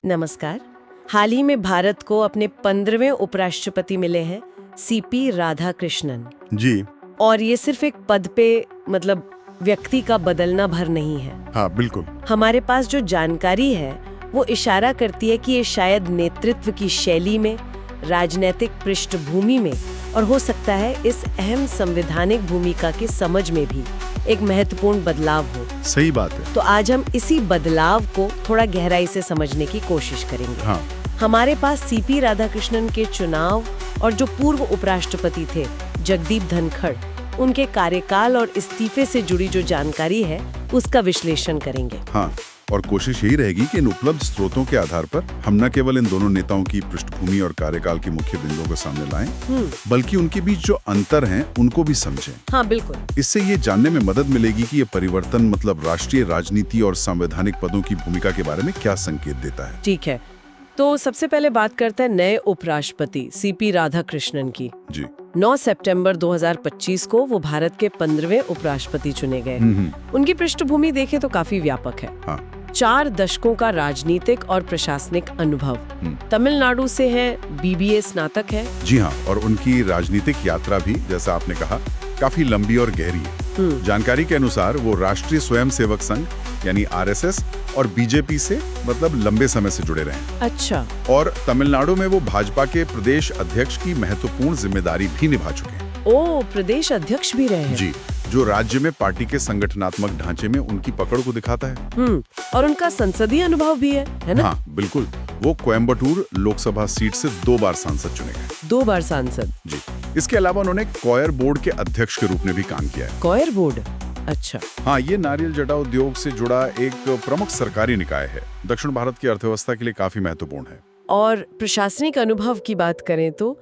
नमस्कार। हाल ही में भारत को अपने 15वें उपराष्ट्रपति मिले हैं, सीपी राधाकृष्णन जी। और ये सिर्फ एक पद पे मतलब व्यक्ति का बदलना भर नहीं है। हाँ, बिल्कुल। हमारे पास जो जानकारी है वो इशारा करती है कि ये शायद नेतृत्व की शैली में, राजनीतिक पृष्ठभूमि में और हो सकता है इस अहम संवैधानिक भूमिका की समझ में भी एक महत्वपूर्ण बदलाव हो। सही बात है। तो आज हम इसी बदलाव को थोड़ा गहराई से समझने की कोशिश करेंगे। हाँ। हमारे पास सीपी राधाकृष्णन के चुनाव और जो पूर्व उपराष्ट्रपति थे जगदीप धनखड़, उनके कार्यकाल और इस्तीफे से जुड़ी जो जानकारी है उसका विश्लेषण करेंगे। हाँ, और कोशिश यही रहेगी कि इन उपलब्ध स्रोतों के आधार पर हम न केवल इन दोनों नेताओं की पृष्ठभूमि और कार्यकाल के मुख्य बिंदुओं को सामने लाएं, बल्कि उनके बीच जो अंतर हैं उनको भी समझें। हाँ, बिल्कुल। इससे ये जानने में मदद मिलेगी कि ये परिवर्तन मतलब राष्ट्रीय राजनीति और संवैधानिक पदों की भूमिका के बारे में क्या संकेत देता है। ठीक है, तो सबसे पहले बात करते हैं नए उपराष्ट्रपति सीपी राधाकृष्णन की। जी। 9 सितंबर 2025 को वो भारत के 15वें उपराष्ट्रपति चुने गए। उनकी पृष्ठभूमि देखें तो काफी व्यापक है। हाँ। 4 दशकों का राजनीतिक और प्रशासनिक अनुभव। तमिलनाडु से हैं, बीबीए स्नातक है। जी हाँ, और उनकी राजनीतिक यात्रा भी, जैसा आपने कहा, काफी लंबी और गहरी है। जानकारी के अनुसार वो राष्ट्रीय स्वयंसेवक संघ यानी आरएसएस और बीजेपी से मतलब लंबे समय से जुड़े रहे। अच्छा। और तमिलनाडु में वो भाजपा के प्रदेश अध्यक्ष की महत्वपूर्ण जिम्मेदारी भी निभा चुके हैं। ओ, प्रदेश अध्यक्ष भी रहे हैं। जी, जो राज्य में पार्टी के संगठनात्मक ढांचे में उनकी पकड़ को दिखाता है। और उनका संसदीय अनुभव भी है ना? हाँ, बिल्कुल। वो कोयम्बटूर लोकसभा सीट से 2 बार सांसद चुने गए। 2 बार सांसद। जी। इसके अलावा उन्होंने कॉयर बोर्ड के अध्यक्ष के रूप में भी काम किया है। Coir board? अच्छा। हाँ, ये नारियल जटा उद्योग से जुड़ा एक प्रमुख सरकारी निकाय है। दक्षिण भारत की अर्थव्यवस्था के लिए काफी महत्वपूर्ण है। और प्रशासनिक अनुभव की बात करें तो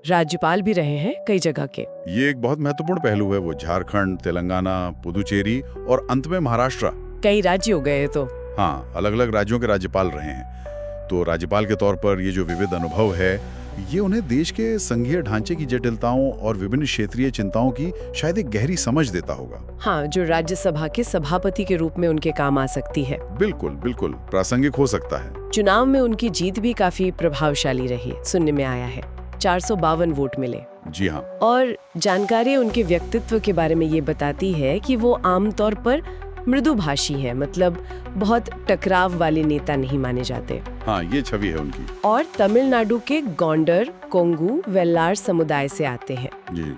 राज्यपाल भी रहे हैं कई जगह के। ये एक बहुत महत्वपूर्ण पहलू है। वो झारखंड, तेलंगाना, पुदुचेरी और अंत में महाराष्ट्र, कई राज्य हो गए तो। हाँ, अलग अलग राज्यों के राज्यपाल रहे हैं। तो राज्यपाल के तौर पर ये जो विविध अनुभव है, ये उन्हें देश के संघीय ढांचे की जटिलताओं और विभिन्न क्षेत्रीय चिंताओं की शायद एक गहरी समझ देता होगा। हाँ, जो राज्यसभा के सभापति के रूप में उनके काम आ सकती है। बिल्कुल बिल्कुल प्रासंगिक हो सकता है। चुनाव में उनकी जीत भी काफी प्रभावशाली रही, सुनने में आया है। 452 वोट मिले। जी हाँ। और जानकारी उनके व्यक्तित्व के बारे में ये बताती है कि वो आमतौर पर मृदुभाषी है, मतलब बहुत टकराव वाले नेता नहीं माने जाते। हाँ, ये छवि है उनकी। और तमिलनाडु के गोंडर, कोंगू, वेल्लार समुदाय से आते हैं। जी,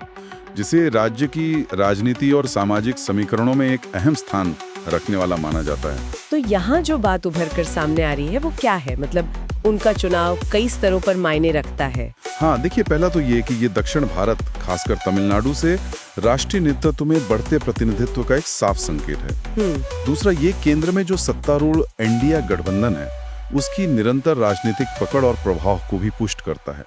जिसे राज्य की राजनीति और सामाजिक समीकरणों में एक अहम स्थान रखने वाला माना जाता है। तो यहाँ जो बात उभर कर सामने आ रही है वो क्या है? मतलब उनका चुनाव कई स्तरों पर मायने रखता है। हाँ, देखिए, पहला तो ये कि ये दक्षिण भारत, खासकर तमिलनाडु से राष्ट्रीय नेतृत्व में बढ़ते प्रतिनिधित्व का एक साफ संकेत है। दूसरा, ये केंद्र में जो सत्तारूढ़ एनडीए गठबंधन है उसकी निरंतर राजनीतिक पकड़ और प्रभाव को भी पुष्ट करता है।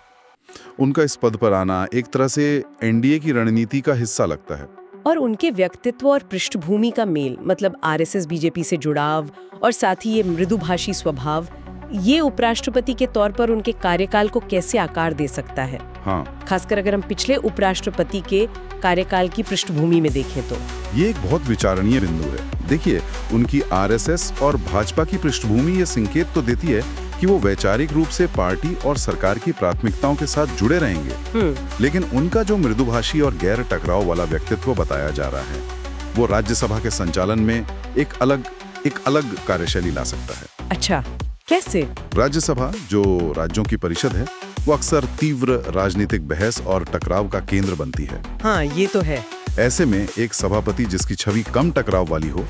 उनका इस पद पर आना एक तरह से एनडीए की रणनीति का हिस्सा लगता है। और उनके व्यक्तित्व और पृष्ठभूमि का मेल, मतलब आरएसएस बीजेपी से जुड़ाव और साथ ही ये मृदुभाषी स्वभाव, ये उपराष्ट्रपति के तौर पर उनके कार्यकाल को कैसे आकार दे सकता है? हाँ, खासकर अगर हम पिछले उपराष्ट्रपति के कार्यकाल की पृष्ठभूमि में देखें तो ये एक बहुत विचारणीय बिंदु है। देखिए, उनकी आरएसएस और भाजपा की पृष्ठभूमि ये संकेत तो देती है कि वो वैचारिक रूप से पार्टी और सरकार की प्राथमिकताओं के साथ जुड़े रहेंगे। लेकिन उनका जो मृदुभाषी और गैर टकराव वाला व्यक्तित्व बताया जा रहा है, वो राज्यसभा के संचालन में एक अलग कार्यशैली ला सकता है। अच्छा, कैसे? राज्यसभा, जो राज्यों की परिषद है, वो अक्सर तीव्र राजनीतिक बहस और टकराव का केंद्र बनती है। हाँ, ये तो है। ऐसे में एक सभापति जिसकी छवि कम टकराव वाली हो,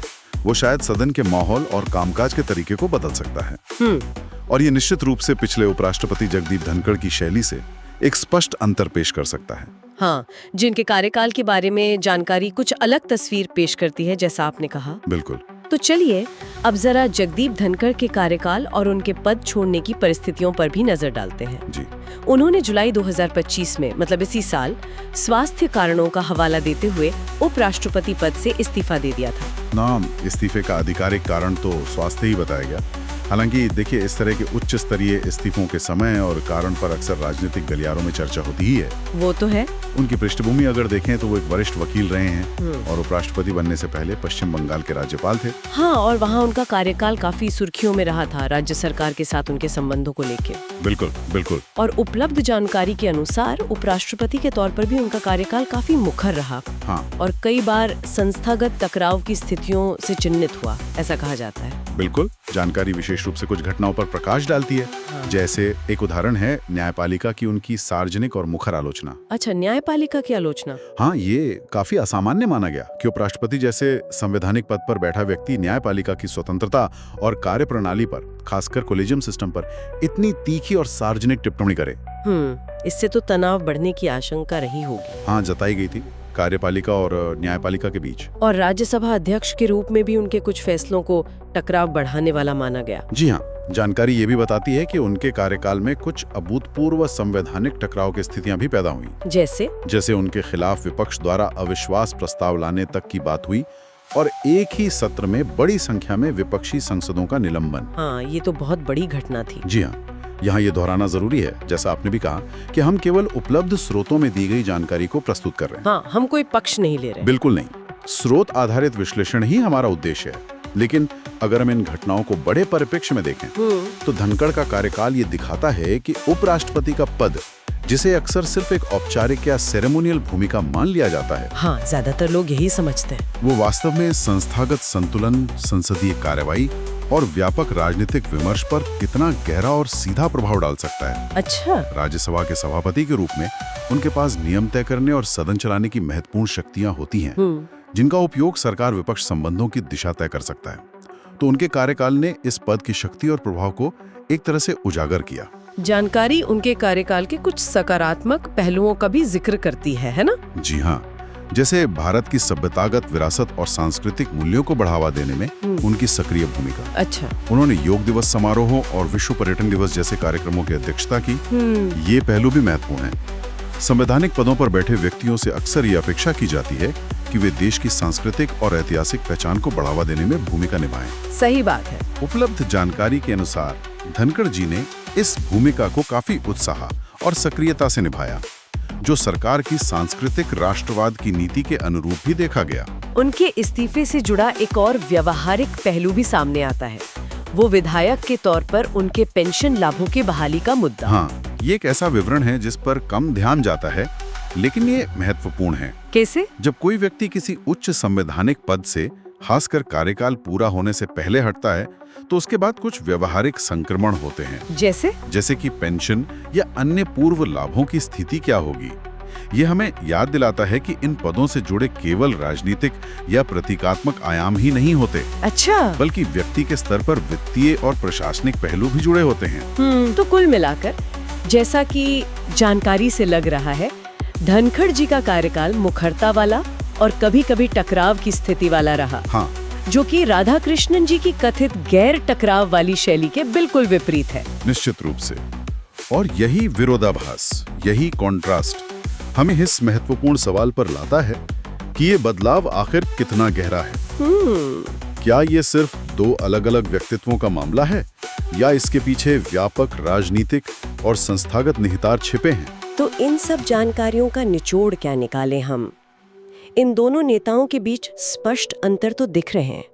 वो शायद सदन के माहौल और कामकाज के तरीके को बदल सकता है। और ये निश्चित रूप से पिछले उपराष्ट्रपति जगदीप धनखड़ की शैली से एक स्पष्ट अंतर पेश कर सकता है। हाँ, जिनके कार्यकाल के बारे में जानकारी कुछ अलग तस्वीर पेश करती है, जैसा आपने कहा। बिल्कुल। तो चलिए अब जरा जगदीप धनखड़ के कार्यकाल और उनके पद छोड़ने की परिस्थितियों पर भी नजर डालते हैं। जी। उन्होंने जुलाई 2025 में, मतलब इसी साल, स्वास्थ्य कारणों का हवाला देते हुए उपराष्ट्रपति पद से इस्तीफा दे दिया था। इस्तीफे का आधिकारिक कारण तो स्वास्थ्य ही बताया गया। हालांकि देखिए, इस तरह के उच्च स्तरीय इस्तीफों के समय और कारण पर अक्सर राजनीतिक गलियारों में चर्चा होती ही है। वो तो है। उनकी पृष्ठभूमि अगर देखें तो वो एक वरिष्ठ वकील रहे हैं और उपराष्ट्रपति बनने से पहले पश्चिम बंगाल के राज्यपाल थे। हाँ, और वहाँ उनका कार्यकाल काफी सुर्खियों में रहा था राज्य सरकार के साथ उनके संबंधों को लेकर। बिल्कुल बिल्कुल। और उपलब्ध जानकारी के अनुसार उपराष्ट्रपति के तौर पर भी उनका कार्यकाल काफी मुखर रहा। हाँ। और कई बार संस्थागत टकराव की स्थितियों से चिन्हित हुआ, ऐसा कहा जाता है। बिल्कुल, जानकारी विशेष रूप से कुछ घटनाओं पर प्रकाश डालती है। हाँ। जैसे एक उदाहरण है न्यायपालिका की उनकी सार्वजनिक और मुखर आलोचना। अच्छा, न्यायपालिका की आलोचना। हाँ, ये काफी असामान्य माना गया कि उपराष्ट्रपति जैसे संवैधानिक पद पर बैठा व्यक्ति न्यायपालिका की स्वतंत्रता और कार्यप्रणाली पर, खासकर कोलेजियम सिस्टम पर इतनी तीखी और सार्वजनिक टिप्पणी करे। इससे तो तनाव बढ़ने की आशंका रही होगी। हाँ, जताई गई थी कार्यपालिका और न्यायपालिका के बीच। और राज्यसभा अध्यक्ष के रूप में भी उनके कुछ फैसलों को टकराव बढ़ाने वाला माना गया। जी हाँ, जानकारी ये भी बताती है कि उनके कार्यकाल में कुछ अभूतपूर्व संवैधानिक टकराव की स्थितियां भी पैदा हुई। जैसे उनके खिलाफ विपक्ष द्वारा अविश्वास प्रस्ताव लाने तक की बात हुई और एक ही सत्र में बड़ी संख्या में विपक्षी सांसदों का निलंबन। हाँ, ये तो बहुत बड़ी घटना थी। जी हाँ, यहाँ ये दोहराना जरूरी है, जैसा आपने भी कहा कि हम केवल उपलब्ध स्रोतों में दी गई जानकारी को प्रस्तुत कर रहे हैं। हाँ, हम कोई पक्ष नहीं ले रहे। बिल्कुल नहीं, स्रोत आधारित विश्लेषण ही हमारा उद्देश्य है। लेकिन अगर हम इन घटनाओं को बड़े परिप्रेक्ष्य में देखें तो धनखड़ का कार्यकाल ये दिखाता है कि उपराष्ट्रपति का पद, जिसे अक्सर सिर्फ एक औपचारिक या सेरेमोनियल भूमिका मान लिया जाता है, हाँ, ज्यादातर लोग यही समझते हैं, वो वास्तव में संस्थागत संतुलन, संसदीय कार्यवाही और व्यापक राजनीतिक विमर्श पर कितना गहरा और सीधा प्रभाव डाल सकता है। अच्छा। राज्यसभा के सभापति के रूप में उनके पास नियम तय करने और सदन चलाने की महत्वपूर्ण शक्तियां होती हैं, जिनका उपयोग सरकार विपक्ष संबंधों की दिशा तय कर सकता है। तो उनके कार्यकाल ने इस पद की शक्ति और प्रभाव को एक तरह से उजागर किया। जानकारी उनके कार्यकाल के कुछ सकारात्मक पहलुओं का भी जिक्र करती है ना? जी हाँ, जैसे भारत की सभ्यतागत विरासत और सांस्कृतिक मूल्यों को बढ़ावा देने में उनकी सक्रिय भूमिका। अच्छा। उन्होंने योग दिवस समारोहों और विश्व पर्यटन दिवस जैसे कार्यक्रमों की अध्यक्षता की। ये पहलू भी महत्वपूर्ण है। संवैधानिक पदों पर बैठे व्यक्तियों से अक्सर ये अपेक्षा की जाती है कि वे देश की सांस्कृतिक और ऐतिहासिक पहचान को बढ़ावा देने में भूमिका निभाएं। सही बात है। उपलब्ध जानकारी के अनुसार धनखड़ जी ने इस भूमिका को काफी उत्साह और सक्रियता से निभाया, जो सरकार की सांस्कृतिक राष्ट्रवाद की नीति के अनुरूप भी देखा गया। उनके इस्तीफे से जुड़ा एक और व्यवहारिक पहलू भी सामने आता है, वो विधायक के तौर पर उनके पेंशन लाभों की बहाली का मुद्दा। हाँ, ये एक ऐसा विवरण है जिस पर कम ध्यान जाता है, लेकिन ये महत्वपूर्ण है। कैसे? जब कोई व्यक्ति किसी उच्च संवैधानिक पद से, खासकर कार्यकाल पूरा होने से पहले हटता है, तो उसके बाद कुछ व्यवहारिक संक्रमण होते हैं। जैसे कि पेंशन या अन्य पूर्व लाभों की स्थिति क्या होगी। ये हमें याद दिलाता है कि इन पदों से जुड़े केवल राजनीतिक या प्रतीकात्मक आयाम ही नहीं होते। अच्छा। बल्कि व्यक्ति के स्तर पर वित्तीय और प्रशासनिक पहलू भी जुड़े होते हैं। तो कुल मिलाकर जैसा कि जानकारी से लग रहा है, धनखड़ जी का कार्यकाल मुखरता वाला और कभी-कभी टकराव की स्थिति वाला रहा। हाँ। जो कि राधाकृष्णन जी की कथित गैर टकराव वाली शैली के बिल्कुल विपरीत है। निश्चित रूप से। और यही विरोधाभास, यही कॉन्ट्रास्ट हमें इस महत्वपूर्ण सवाल पर लाता है कि ये बदलाव आखिर कितना गहरा है। क्या ये सिर्फ दो अलग-अलग व्यक्तित्वों का मामला है या इसके पीछे व्यापक राजनीतिक और संस्थागत निहितार्थ छिपे हैं? तो इन सब जानकारियों का निचोड़ क्या निकालें हम? इन दोनों नेताओं के बीच स्पष्ट अंतर तो दिख रहे हैं,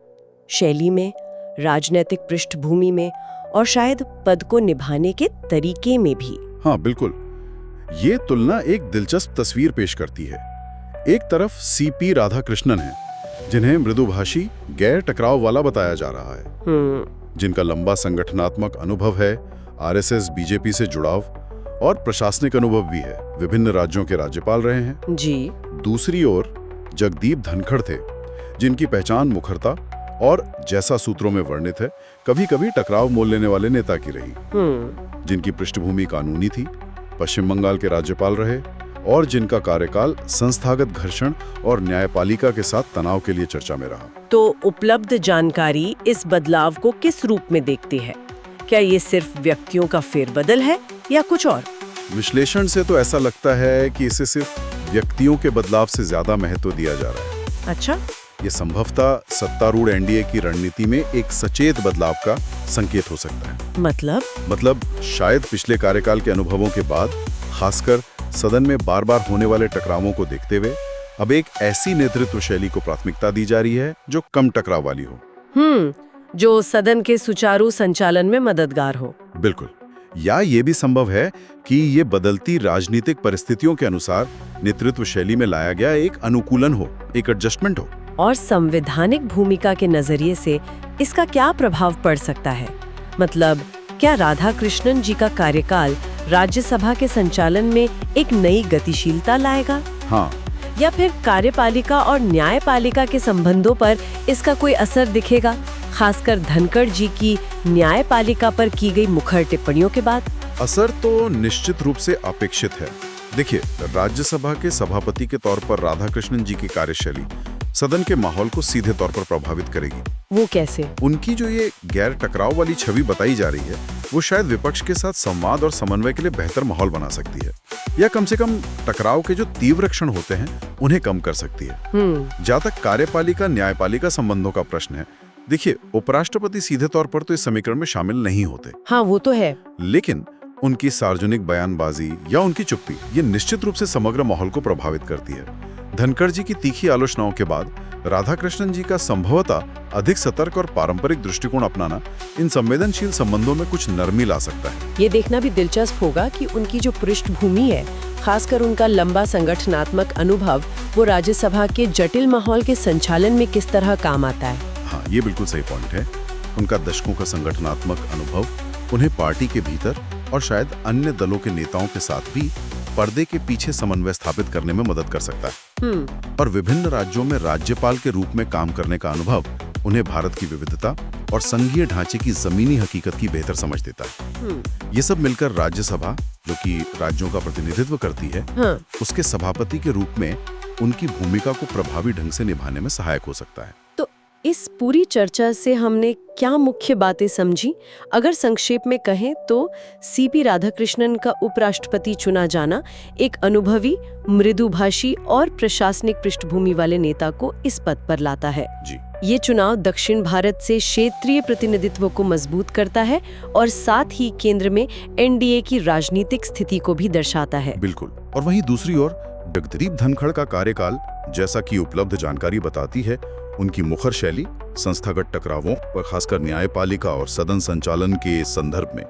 शैली में, राजनीतिक पृष्ठभूमि में और शायद पद को निभाने के तरीके में भी। हाँ, बिल्कुल। ये तुलना एक दिलचस्प तस्वीर पेश करती है। एक तरफ सीपी राधाकृष्णन है, जिन्हें मृदुभाषी, गैर टकराव वाला बताया जा रहा है, जिनका लंबा संगठनात्मक अनुभव है, आरएसएस बीजेपी से जुड़ाव और प्रशासनिक अनुभव भी है, विभिन्न राज्यों के राज्यपाल रहे हैं। जी। दूसरी ओर जगदीप धनखड़ थे, जिनकी पहचान मुखरता और, जैसा सूत्रों में वर्णित है, कभी-कभी टकराव मोल लेने वाले नेता की रही, जिनकी पृष्ठभूमि कानूनी थी, पश्चिम बंगाल के राज्यपाल रहे और जिनका कार्यकाल संस्थागत घर्षण और न्यायपालिका के साथ तनाव के लिए चर्चा में रहा। तो उपलब्ध जानकारी इस बदलाव को किस रूप में देखती है? क्या ये सिर्फ व्यक्तियों का फेरबदल है या कुछ और? विश्लेषण से तो ऐसा लगता है कि इसे सिर्फ व्यक्तियों के बदलाव से ज्यादा महत्व दिया जा रहा है। अच्छा। ये संभवतः सत्तारूढ़ एनडीए की रणनीति में एक सचेत बदलाव का संकेत हो सकता है। मतलब शायद पिछले कार्यकाल के अनुभवों के बाद, खासकर सदन में बार बार होने वाले टकरावों को देखते हुए अब एक ऐसी नेतृत्व शैली को प्राथमिकता दी जा रही है जो कम टकराव वाली हो। जो सदन के सुचारू संचालन में मददगार हो। बिल्कुल। या ये भी संभव है कि ये बदलती राजनीतिक परिस्थितियों के अनुसार नेतृत्व शैली में लाया गया एक अनुकूलन हो, एक एडजस्टमेंट हो। और संवैधानिक भूमिका के नजरिए से इसका क्या प्रभाव पड़ सकता है? मतलब क्या राधा कृष्णन जी का कार्यकाल राज्यसभा के संचालन में एक नई गतिशीलता लाएगा? हाँ। या फिर कार्यपालिका और न्यायपालिका के संबंधों पर इसका कोई असर दिखेगा, खासकर धनखड़ जी की न्यायपालिका पर की गई मुखर टिप्पणियों के बाद? असर तो निश्चित रूप से अपेक्षित है। देखिए, राज्यसभा के सभापति के तौर पर राधाकृष्णन जी की कार्यशैली सदन के माहौल को सीधे तौर पर प्रभावित करेगी। वो कैसे? उनकी जो ये गैर टकराव वाली छवि बताई जा रही है, वो शायद विपक्ष के साथ संवाद और समन्वय के लिए बेहतर माहौल बना सकती है, या कम से कम टकराव के जो तीव्र क्षण होते हैं उन्हें कम कर सकती है। जहाँ तक कार्यपालिका न्यायपालिका संबंधों का प्रश्न है, देखिए, उपराष्ट्रपति सीधे तौर पर तो इस समीकरण में शामिल नहीं होते। हाँ, वो तो है। लेकिन उनकी सार्वजनिक बयानबाजी या उनकी चुप्पी ये निश्चित रूप से समग्र माहौल को प्रभावित करती है। धनखड़ जी की तीखी आलोचनाओं के बाद राधाकृष्णन जी का संभवतः अधिक सतर्क और पारंपरिक दृष्टिकोण अपनाना इन संवेदनशील संबंधों में कुछ नरमी ला सकता है। ये देखना भी दिलचस्प होगा कि उनकी जो पृष्ठभूमि है, खासकर उनका लंबा संगठनात्मक अनुभव, वो राज्यसभा के जटिल माहौल के संचालन में किस तरह काम आता है। हाँ, ये बिल्कुल सही पॉइंट है। उनका दशकों का संगठनात्मक अनुभव उन्हें पार्टी के भीतर और शायद अन्य दलों के नेताओं के साथ भी पर्दे के पीछे समन्वय स्थापित करने में मदद कर सकता है। और विभिन्न राज्यों में राज्यपाल के रूप में काम करने का अनुभव उन्हें भारत की विविधता और संघीय ढांचे की जमीनी हकीकत की बेहतर समझ देता है। ये सब मिलकर राज्यसभा, जो कि राज्यों का प्रतिनिधित्व करती है, उसके सभापति के रूप में उनकी भूमिका को प्रभावी ढंग से निभाने में सहायक हो सकता है। तो इस पूरी चर्चा से हमने क्या मुख्य बातें समझी? अगर संक्षेप में कहें तो सीपी राधाकृष्णन का उपराष्ट्रपति चुना जाना एक अनुभवी, मृदुभाषी और प्रशासनिक पृष्ठभूमि वाले नेता को इस पद पर लाता है। जी। ये चुनाव दक्षिण भारत से क्षेत्रीय प्रतिनिधित्व को मजबूत करता है और साथ ही केंद्र में एनडीए की राजनीतिक स्थिति को भी दर्शाता है। बिल्कुल। और वहीं दूसरी ओर जगदीप धनखड़ का कार्यकाल, जैसा कि उपलब्ध जानकारी बताती है, उनकी मुखर शैली संस्थागत टकरावों और खासकर न्यायपालिका और सदन संचालन के संदर्भ में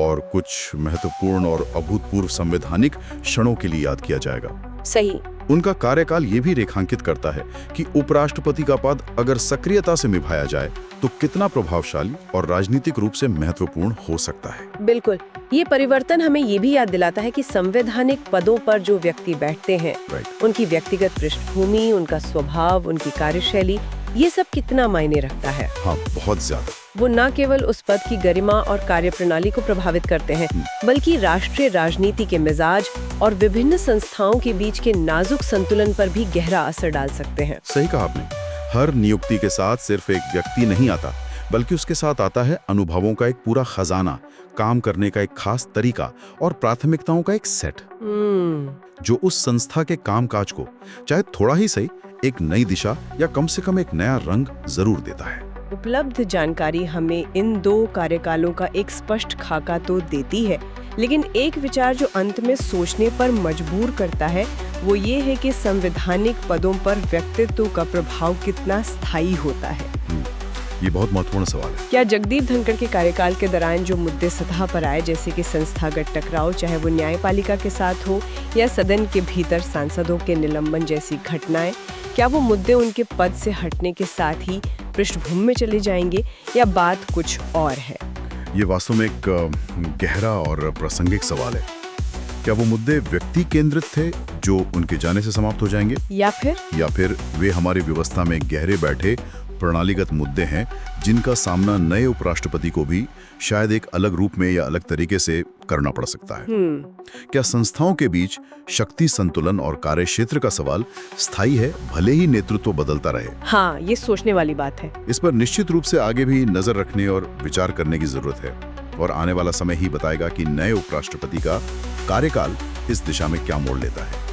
और कुछ महत्वपूर्ण और अभूतपूर्व संवैधानिक क्षणों के लिए याद किया जाएगा। सही। उनका कार्यकाल ये भी रेखांकित करता है कि उपराष्ट्रपति का पद अगर सक्रियता से निभाया जाए तो कितना प्रभावशाली और राजनीतिक रूप से महत्वपूर्ण हो सकता है। बिल्कुल। ये परिवर्तन हमें ये भी याद दिलाता है कि संवैधानिक पदों पर जो व्यक्ति बैठते हैं, उनकी व्यक्तिगत पृष्ठभूमि, उनका स्वभाव, उनकी कार्यशैली, ये सब कितना मायने रखता है। हाँ, बहुत ज्यादा। वो न केवल उस पद की गरिमा और कार्यप्रणाली को प्रभावित करते हैं, बल्कि राष्ट्रीय राजनीति के मिजाज और विभिन्न संस्थाओं के बीच के नाजुक संतुलन पर भी गहरा असर डाल सकते हैं। सही कहा आपने। हर नियुक्ति के साथ सिर्फ एक व्यक्ति नहीं आता, बल्कि उसके साथ आता है अनुभवों का एक पूरा खजाना, काम करने का एक खास तरीका और प्राथमिकताओं का एक सेट, जो उस संस्था के कामकाज को चाहे थोड़ा ही सही एक नई दिशा या कम से कम एक नया रंग जरूर देता है। उपलब्ध जानकारी हमें इन दो कार्यकालों का एक स्पष्ट खाका तो देती है, लेकिन एक विचार जो अंत में सोचने पर मजबूर करता है वो ये है कि संवैधानिक पदों पर व्यक्तित्व का प्रभाव कितना स्थायी होता है। ये बहुत महत्वपूर्ण सवाल है। क्या जगदीप धनखड़ के कार्यकाल के दौरान जो मुद्दे सतह पर आए, जैसे कि संस्थागत टकराव, चाहे वो न्यायपालिका के साथ हो या सदन के भीतर सांसदों के निलंबन जैसी घटनाएं, क्या वो मुद्दे उनके पद से हटने के साथ ही पृष्ठभूमि में चले जाएंगे या बात कुछ और है? ये वास्तव में एक गहरा और प्रासंगिक सवाल है। क्या वो मुद्दे व्यक्ति केंद्रित थे जो उनके जाने से समाप्त हो जाएंगे, या फिर वे हमारी व्यवस्था में गहरे बैठे प्रणालीगत मुद्दे हैं जिनका सामना नए उपराष्ट्रपति को भी शायद एक अलग रूप में या अलग तरीके से करना पड़ सकता है? क्या संस्थाओं के बीच शक्ति संतुलन और कार्यक्षेत्र का सवाल स्थायी है, भले ही नेतृत्व बदलता रहे? हाँ, ये सोचने वाली बात है। इस पर निश्चित रूप से आगे भी नजर रखने और विचार करने की जरूरत है, और आने वाला समय ही बताएगा कि नए उपराष्ट्रपति का कार्यकाल इस दिशा में क्या मोड़ लेता है।